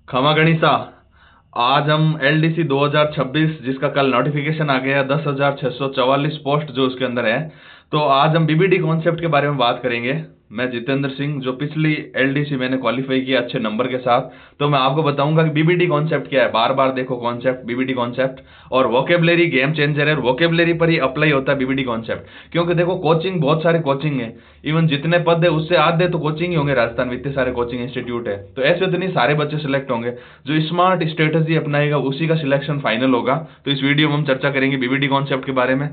खमा गणिसा, आज हम एलडीसी 2026 जिसका कल नोटिफिकेशन आ गया 10,644 पोस्ट जो उसके अंदर है, तो आज हम बीबीडी कॉन्सेप्ट के बारे में बात करेंगे। मैं जितेंद्र सिंह, जो पिछली एलडीसी मैंने क्वालिफाई किया अच्छे नंबर के साथ, तो मैं आपको बताऊंगा कि बीबीडी कॉन्सेप्ट क्या है। बार बार देखो कॉन्सेप्ट, बीबीडी कॉन्सेप्ट और वोकेबलरी गेम चेंजर है, वोकेबलरी पर ही अप्लाई होता है बीबीडी कॉन्सेप्ट। क्योंकि देखो कोचिंग, बहुत सारे कोचिंग है, इवन जितने पद है उससे आधे तो कोचिंग ही होंगे राजस्थान में, इतने सारे कोचिंग इंस्टीट्यूट है, तो ऐसे तो नहीं सारे बच्चे सिलेक्ट होंगे। जो स्मार्ट स्ट्रेटजी अपनाएगा उसी का सिलेक्शन फाइनल होगा। तो इस वीडियो में हम चर्चा करेंगे बीबीडी कॉन्सेप्ट के बारे में।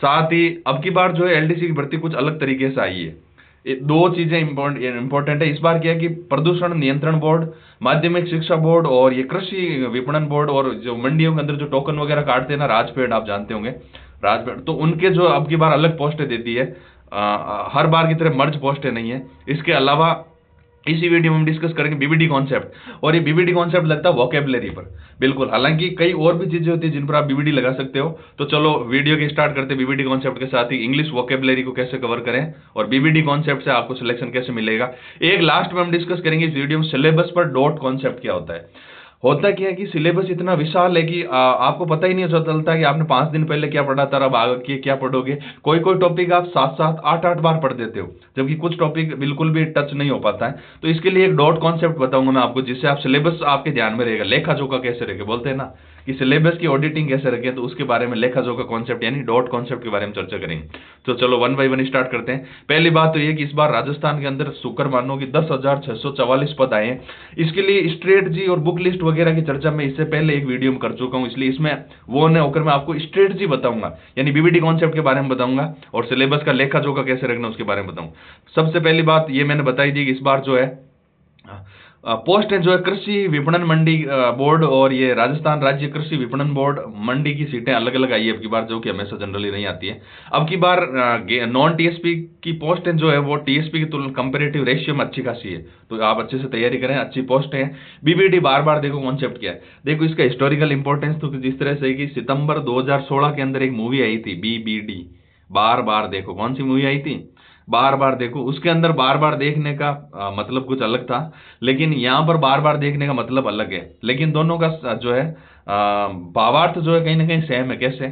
साथ ही अब की बार जो है एलडीसी की भर्ती कुछ अलग तरीके से आई है। दो चीजें इंपॉर्टेंट है इस बार क्या है कि प्रदूषण नियंत्रण बोर्ड, माध्यमिक शिक्षा बोर्ड और ये कृषि विपणन बोर्ड, और जो मंडियों के अंदर जो टोकन वगैरह काटते हैं ना, राजफेड, आप जानते होंगे राजफेड, तो उनके जो अब की बार अलग पोस्टें देती है। हर बार की तरह मर्ज पोस्टें नहीं है। इसके अलावा इसी वीडियो में हम डिस्कस करेंगे बीबीडी कॉन्सेप्ट, और ये बीबीडी कॉन्सेप्ट लगता है वोकेबलरी पर बिल्कुल। हालांकि कई और भी चीजें होती है जिन पर आप बीबीडी लगा सकते हो। तो चलो वीडियो के स्टार्ट करते हैं बीबीडी कॉन्सेप्ट के साथ ही इंग्लिश वोकेबलरी को कैसे कवर करें और बीबीडी कॉन्सेप्ट से आपको सिलेक्शन कैसे मिलेगा। एक लास्ट में हम डिस्कस करेंगे इस वीडियो में सिलेबस पर डॉट कॉन्सेप्ट क्या होता है। होता क्या है कि सिलेबस इतना विशाल है कि आपको पता ही नहीं चलता कि आपने 5 दिन पहले क्या पढ़ा था, अब आगे क्या पढ़ोगे। कोई कोई टॉपिक आप 7-7, 8-8 बार पढ़ देते हो, जबकि कुछ टॉपिक बिल्कुल भी टच नहीं हो पाता है। तो इसके लिए एक डॉट कॉन्सेप्ट बताऊंगा मैं आपको, जिससे आप सिलेबस आपके ध्यान में रहेगा। लेखा जोखा कैसे रखे, बोलते हैं ना कि सिलेबस की ऑडिटिंग कैसे रखें, तो उसके बारे में लेखा जोखा कॉन्सेप्ट यानी डॉट कॉन्सेप्ट के बारे में चर्चा करेंगे। तो चलो 1 बाय 1 स्टार्ट करते हैं। पहली बात तो ये कि इस बार राजस्थान के अंदर शुक्रवारों की 10,644 पद आए हैं। इसके लिए स्ट्रेटजी और बुक लिस्ट वगैरह की चर्चा मैं इससे पहले एक वीडियो में कर चुका हूं, इसलिए इसमें वो न होकर मैं आपको स्ट्रेटजी बताऊंगा, यानी बीबीडी कॉन्सेप्ट के बारे में बताऊंगा, और सिलेबस का लेखा जोखा कैसे रखना उसके बारे में बताऊंगा। सबसे पहली बात ये मैंने बताई थी कि इस बार जो है पोस्ट है जो है कृषि विपणन मंडी बोर्ड और ये राजस्थान राज्य कृषि विपणन बोर्ड मंडी की सीटें अलग अलग आई है अब की बार, जो कि हमेशा जनरली नहीं आती है। अब की बार नॉन टीएसपी की पोस्ट है जो है वो टीएसपी की तुलना कंपेरेटिव रेशियो में अच्छी खासी है, तो आप अच्छे से तैयारी करें, अच्छी पोस्ट है। बीबीडी बार बार देखो कॉन्सेप्ट क्या है। देखो इसका हिस्टोरिकल इंपॉर्टेंस तो जिस तरह से कि सितंबर 2016 के अंदर एक मूवी आई थी बीबीडी, बार बार देखो। कौन सी मूवी आई थी? बार बार देखो। उसके अंदर बार बार देखने का मतलब कुछ अलग था, लेकिन यहाँ पर बार बार देखने का मतलब अलग है, लेकिन दोनों का जो है भावार्थ जो है कहीं ना कहीं सेम है। कैसे?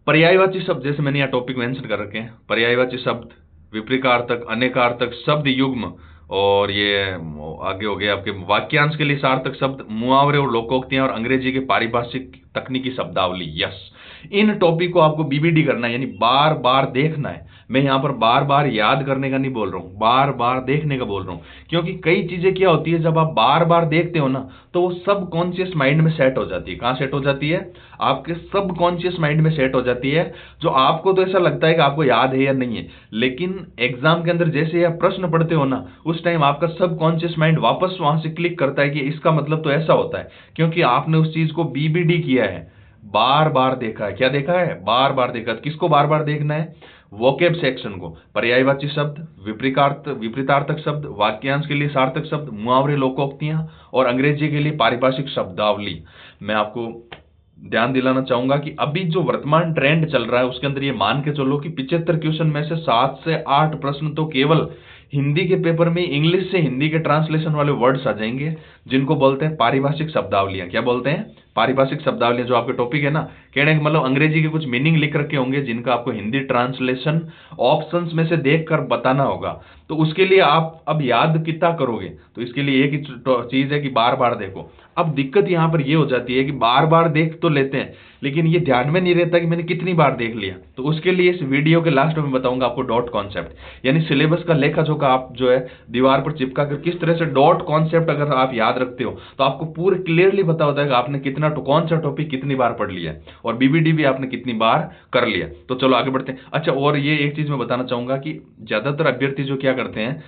पर्यायवाची शब्द, जैसे मैंने यहाँ टॉपिक मेंशन कर रखे हैं, पर्यायवाची शब्द, विपरीतार्थक, अनेकार्थक, शब्द युग्म, और ये आगे हो गया आपके वाक्यांश के लिए सार्थक शब्द, मुहावरे और लोकोक्तियां, और अंग्रेजी के पारिभाषिक तकनीकी शब्दावली। यस, इन टॉपिक को आपको बीबीडी करना है, यानी बार बार देखना है। मैं यहाँ पर बार बार याद करने का नहीं बोल रहा हूँ, बार बार देखने का बोल रहा हूँ। क्योंकि कई चीजें क्या होती है, जब आप बार बार देखते हो ना, तो वो सब कॉन्शियस माइंड में सेट हो जाती है। कहाँ सेट हो जाती है? आपके सब कॉन्शियस माइंड में सेट हो जाती है, जो आपको तो ऐसा लगता है कि आपको याद है या नहीं है, लेकिन एग्जाम के अंदर जैसे आप प्रश्न पढ़ते हो ना, उस टाइम आपका सब कॉन्शियस माइंड वापस वहां से क्लिक करता है कि इसका मतलब तो ऐसा होता है, क्योंकि आपने उस चीज को बीबीडी किया है, बार बार देखा है। क्या देखा है? बार बार देखा। किसको बार बार देखना है? वोकेब सेक्शन को, पर्यायवाची शब्द, विपरीतार्थक शब्द, वाक्यांश के लिए सार्थक शब्द, मुहावरे, लोकोक्तियां, और अंग्रेजी के लिए पारिभाषिक शब्दावली। मैं आपको ध्यान दिलाना चाहूंगा कि अभी जो वर्तमान ट्रेंड चल रहा है उसके अंदर ये मान के चलो कि 75 क्वेश्चन में से 7 से 8 प्रश्न तो केवल हिंदी के पेपर में इंग्लिश से हिंदी के ट्रांसलेशन वाले वर्ड्स आ जाएंगे, जिनको बोलते हैं पारिभाषिक शब्दावलियां। क्या बोलते हैं? पारिभाषिक शब्दावलियां। जो आपके टॉपिक है ना, कहने का मतलब अंग्रेजी के कुछ मीनिंग लिख रखे होंगे, जिनका आपको हिंदी ट्रांसलेशन ऑप्शंस में से देखकर बताना होगा। तो उसके लिए आप अब याद कितना करोगे? तो इसके लिए एक ही चीज है कि बार बार देखो। अब दिक्कत यहां पर यह हो जाती है कि बार बार देख तो लेते हैं, लेकिन ये ध्यान में नहीं रहता कि मैंने कितनी बार देख लिया। तो उसके लिए इस वीडियो के लास्ट में बताऊंगा आपको डॉट कॉन्सेप्ट, यानी सिलेबस का लेखा जोखा आप जो है दीवार पर चिपका कर किस तरह से डॉट कॉन्सेप्ट अगर आप याद रखते हो तो आपको पूरे क्लियरली पता होता है कि आपने कितना कौन सा टॉपिक कितनी बार पढ़ लिया है, और बीबीडी भी आपने कितनी बार कर लिया। तो चलो आगे बढ़ते हैं। अच्छा, और ये एक चीज मैं बताना चाहूंगा कि ज्यादातर अभ्यर्थी जो क्या करते हैं,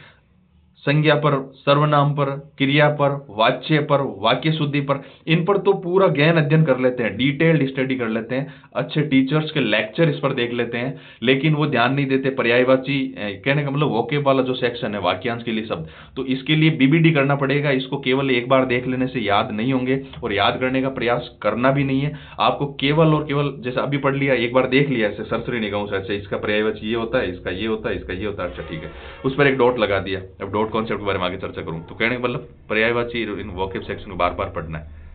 संज्ञा पर, सर्वनाम पर, क्रिया पर, वाच्य पर, वाक्य शुद्धि पर, इन पर तो पूरा गहन अध्ययन कर लेते हैं, डिटेल्ड स्टडी कर लेते हैं, अच्छे टीचर्स के लेक्चर इस पर देख लेते हैं, लेकिन वो ध्यान नहीं देते पर्यायवाची, कहने का मतलब वोकेब वाला जो सेक्शन है, वाक्यांश के लिए शब्द। तो इसके लिए बीबीडी करना पड़ेगा। इसको केवल एक बार देख लेने से याद नहीं होंगे, और याद करने का प्रयास करना भी नहीं है आपको। केवल और केवल जैसे अभी पढ़ लिया, एक बार देख लिया, ऐसे सरसरी निगाहों से, ऐसे इसका पर्यायवाची ये होता है, इसका ये होता है, इसका ये होता है, अच्छा ठीक है, उस पर एक डॉट लगा दिया। अब डॉट कॉन्सेप्ट के बारे में आगे चर्चा करूं। तो कहने का मतलब पर्यायवाची इन वोकेब सेक्शन को बार बार पढ़ना है।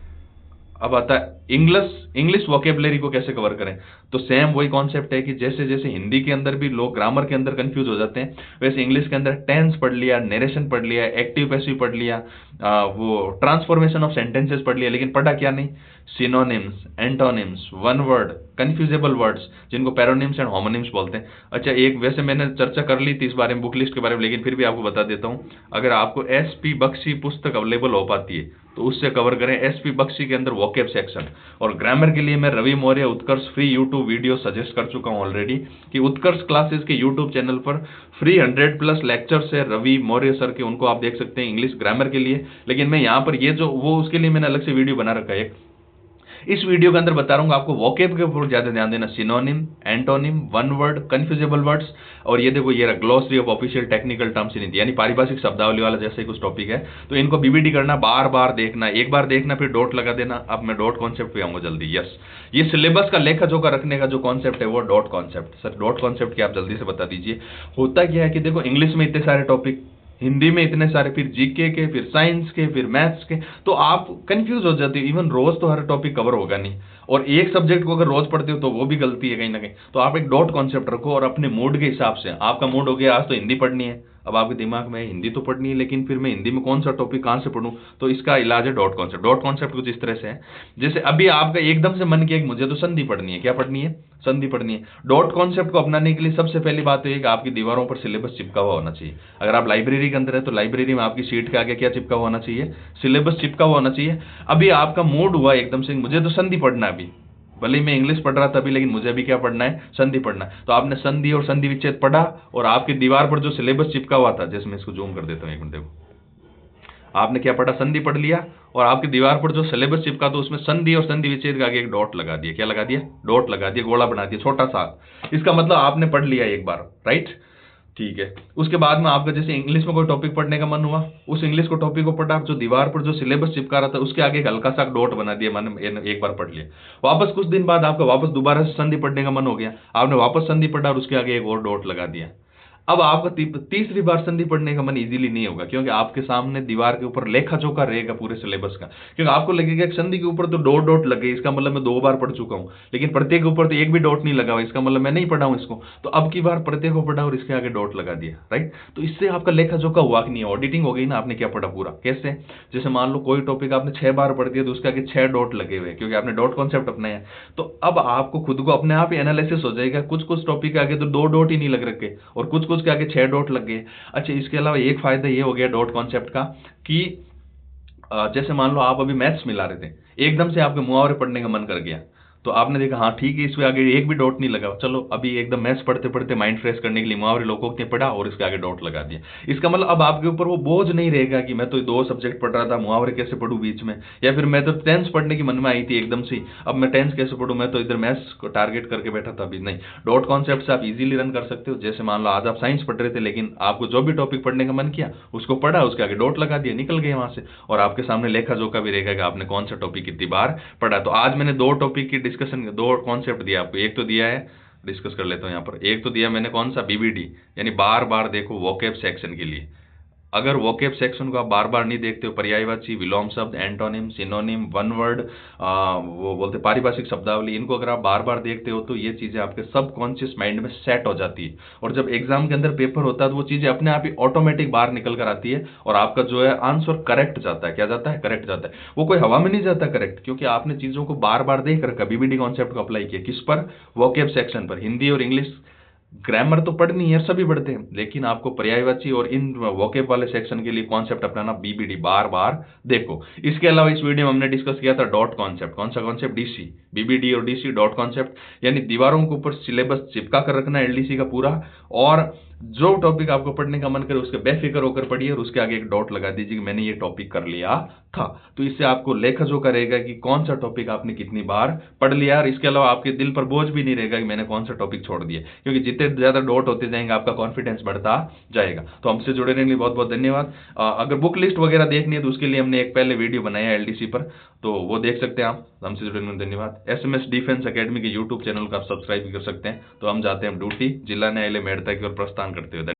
अब आता है इंग्लिश वोकेबलरी को कैसे कवर करें। तो सेम वही कॉन्सेप्ट है कि जैसे जैसे हिंदी के अंदर भी लोग ग्रामर के अंदर कंफ्यूज हो जाते हैं, वैसे इंग्लिश के अंदर टेंस पढ़ लिया, नरेशन पढ़ लिया, एक्टिव पैसिव पढ़ लिया, वो ट्रांसफॉर्मेशन ऑफ सेंटेंसेस पढ़ लिया, लेकिन पढ़ा क्या नहीं, synonyms, antonyms, one word, confusable words जिनको पैरोनिम्स एंड होमोनिम्स बोलते हैं। अच्छा, एक वैसे मैंने चर्चा कर ली थी इस बारे में बुक लिस्ट के बारे में, लेकिन फिर भी आपको बता देता हूँ, अगर आपको SP बख्शी पुस्तक अवेलेबल हो पाती है तो उससे कवर करें SP बख्शी के अंदर वोकेब सेक्शन। और ग्रामर के लिए मैं रवि मौर्य उत्कर्ष फ्री यूट्यूब वीडियो सजेस्ट कर चुका हूं ऑलरेडी, कि उत्कर्ष क्लासेस के यूट्यूब चैनल पर फ्री 100+ लेक्चर्स है रवि मौर्य सर के, उनको आप देख सकते हैं इंग्लिश ग्रामर के लिए। लेकिन मैं यहाँ पर ये जो वो उसके लिए मैंने अलग से वीडियो बना रखा है एक, इस वीडियो के अंदर बता रहा हूँ आपको वोकेब के ऊपर ज्यादा ध्यान देना, synonym, antonym, one word, confusable words, और ये देखो ये glossary of official technical terms in Hindi, यानी पारिभाषिक शब्दावली वाला जैसे ही कुछ टॉपिक है। तो इनको BBD करना, बार बार देखना, एक बार देखना फिर डॉट लगा देना। अब मैं डॉट कॉन्सेप्ट पे आऊंगा जल्दी। यस, ये सिलेबस का लेखा जोखा रखने का जो कॉन्सेप्ट है वो dot concept. Sir dot concept क्या, आप जल्दी से बता दीजिए। होता क्या है कि देखो इंग्लिश में इतने सारे टॉपिक, हिंदी में इतने सारे, फिर GK के, फिर साइंस के, फिर मैथ्स के, तो आप कंफ्यूज हो जाते हो। इवन रोज तो हर टॉपिक कवर होगा नहीं, और एक सब्जेक्ट को अगर रोज पढ़ते हो तो वो भी गलती है कहीं ना कहीं। तो आप एक डॉट कॉन्सेप्ट रखो और अपने मूड के हिसाब से, आपका मूड हो गया आज तो हिंदी पढ़नी है, अब आपके दिमाग में हिंदी तो पढ़नी है, लेकिन फिर मैं हिंदी में कौन सा टॉपिक कहाँ से पढ़ूं, तो इसका इलाज है डॉट कॉन्सेप्ट। डॉट कॉन्सेप्ट कुछ इस तरह से है, जैसे अभी आपका एकदम से मन किया कि मुझे तो संधि पढ़नी है, क्या पढ़नी है, संधि पढ़नी है। डॉट कॉन्सेप्ट को अपनाने के लिए सबसे पहली बात है कि आपकी दीवारों पर सिलेबस चिपका हुआ होना चाहिए। अगर आप लाइब्रेरी के अंदर है तो लाइब्रेरी में आपकी सीट के आगे क्या चिपका हुआ होना चाहिए, सिलेबस चिपका हुआ होना चाहिए। अभी आपका मूड हुआ एकदम से मुझे तो संधि पढ़ना है, अभी भले ही मैं इंग्लिश पढ़ रहा था अभी, लेकिन मुझे अभी क्या पढ़ना है, संधि पढ़ना है। तो आपने संधि और संधि विच्छेद पढ़ा, और आपकी दीवार पर जो सिलेबस चिपका हुआ था, जैसे मैं इसको जूम कर देता हूं, एक मिनट देखो, आपने क्या पढ़ा, संधि पढ़ लिया, और आपकी दीवार पर जो सिलेबस चिपका तो उसमें संधि और संधि विच्छेद के आगे एक डॉट लगा दिया, क्या लगा दिया, डॉट लगा दिया, गोला बना दिया छोटा सा। इसका मतलब आपने पढ़ लिया एक बार, राइट, ठीक है। उसके बाद में आपका जैसे इंग्लिश में कोई टॉपिक पढ़ने का मन हुआ, उस इंग्लिश को टॉपिक को पढ़ा, जो दीवार पर जो सिलेबस चिपका रहा था उसके आगे एक हल्का सा डॉट बना दिया, मैंने एक बार पढ़ लिया। वापस कुछ दिन बाद आपका वापस दोबारा से संधि पढ़ने का मन हो गया, आपने वापस संधि पढ़ा और उसके आगे एक और डॉट लगा दिया। अब आपका तीसरी बार संधि पढ़ने का मन इजीली नहीं होगा, क्योंकि आपके सामने दीवार के ऊपर लेखा जोखा रहेगा पूरे सिलेबस का। क्योंकि आपको लगेगा कि संधि के ऊपर तो डॉट डॉट लगे, इसका मतलब मैं 2 बार पढ़ चुका हूं, लेकिन प्रत्येक के ऊपर तो एक भी डॉट नहीं लगा हुआ, इसका मतलब मैं नहीं पढ़ा हूं इसको। तो अब की बार प्रत्येक को पढ़ा और इसके आगे डॉट लगा दिया, राइट। तो इससे आपका लेखा जोखा हुआ कि नहीं, ऑडिटिंग हो गई ना, आपने क्या पढ़ा पूरा। कैसे, जैसे मान लो कोई टॉपिक आपने 6 बार पढ़ दिया तो उसके आगे 6 डॉट लगे हुए, क्योंकि आपने डॉट कॉन्सेप्ट अपनाया। तो अब आपको खुद को अपने आप ही एनालिसिस हो जाएगा, कुछ कुछ टॉपिक के आगे तो 2 डॉट ही नहीं लग रखे, और कुछ कुछ के आगे 6 डॉट लग गए। अच्छा, इसके अलावा एक फायदा ये हो गया डॉट कॉन्सेप्ट का कि जैसे मान लो आप अभी मैथ्स मिला रहे थे, एकदम से आपके मुहावरे पढ़ने का मन कर गया, तो आपने देखा हाँ ठीक है, इसमें आगे एक भी डॉट नहीं लगा, चलो अभी एकदम मैथ्स पढ़ते पढ़ते माइंड फ्रेश करने के लिए मुहावरे लोगों ने पढ़ा और इसके आगे डॉट लगा दिया। इसका मतलब अब आपके ऊपर वो बोझ नहीं रहेगा कि मैं तो 2 सब्जेक्ट पढ़ रहा था, मुहावरे कैसे पढ़ूं बीच में, या फिर मैं तो टेंस पढ़ने की मन में आई थी एकदम से, अब मैं टेंस कैसे पढ़ूं, मैं तो इधर मैथ्स को टारगेट करके बैठा था। अभी नहीं, डॉट कॉन्सेप्ट से आप इजीली रन कर सकते हो। जैसे मान लो आज आप साइंस पढ़ रहे थे, लेकिन आपको जो भी टॉपिक पढ़ने का मन किया उसको पढ़ा, उसके आगे डॉट लगा दिया, निकल गए वहां से, और आपके सामने लेखा जोखा भी रहेगा कि आपने कौन सा टॉपिक कितनी बार पढ़ा। तो आज मैंने 2 टॉपिक की डिस्कशन, 2 कॉन्सेप्ट दिया आपको। एक तो दिया है, डिस्कस कर लेता हूं यहाँ पर, एक तो दिया मैंने कौन सा, BBD, यानी बार बार देखो वोकेब सेक्शन के लिए। अगर वोकेब सेक्शन को आप बार बार नहीं देखते हो, पर्यायवाची, विलोम शब्द, एंटोनिम, सिनोनिम, वन वर्ड, वो बोलते पारिभाषिक शब्दावली, इनको अगर आप बार बार देखते हो तो ये चीजें आपके सबकॉन्शियस माइंड में सेट हो जाती है, और जब एग्जाम के अंदर पेपर होता है तो वो चीजें अपने आप ही ऑटोमेटिक बाहर निकल कर आती है, और आपका जो है आंसर करेक्ट जाता है। क्या जाता है, करेक्ट जाता है। वो कोई हवा में नहीं जाता करेक्ट, क्योंकि आपने चीजों को बार बार देख रखा, BBD कॉन्सेप्ट को अप्लाई किया किस पर, वोकेब सेक्शन पर। हिंदी और इंग्लिश ग्रामर तो पढ़नी है, सभी पढ़ते हैं, लेकिन आपको पर्यायवाची और इन वोकेब वाले सेक्शन के लिए कॉन्सेप्ट अपनाना, BBD बार बार देखो। इसके अलावा इस वीडियो में हमने डिस्कस किया था डॉट कॉन्सेप्ट। कौन सा कॉन्सेप्ट, DC, BBD और DC डॉट कॉन्सेप्ट, यानी दीवारों के ऊपर सिलेबस चिपका कर रखना LDC का पूरा, और जो टॉपिक आपको पढ़ने का मन करे उसके बेफिक्र होकर पढ़िए, और उसके आगे एक डॉट लगा दीजिए कि मैंने ये टॉपिक कर लिया था। तो इससे आपको लेखा जोखा रहेगा कि कौन सा टॉपिक आपने कितनी बार पढ़ लिया, और इसके अलावा आपके दिल पर बोझ भी नहीं रहेगा कि मैंने कौन सा टॉपिक छोड़ दिया, क्योंकि जितने ज्यादा डॉट होते जाएंगे आपका कॉन्फिडेंस बढ़ता जाएगा। तो हमसे जुड़े रहने के लिए बहुत बहुत धन्यवाद। अगर बुक लिस्ट वगैरह देखनी है तो उसके लिए हमने एक पहले वीडियो बनाया है LDC पर, तो वो देख सकते हैं आप। हमसे जुड़े रहने के लिए धन्यवाद। SMS डिफेंस अकेडमी के यूट्यूब चैनल को आप सब्सक्राइब भी कर सकते हैं। तो हम जाते हैं ड्यूटी, जिला न्यायालय मेड़ता की ओर प्रस्थान करते हुए।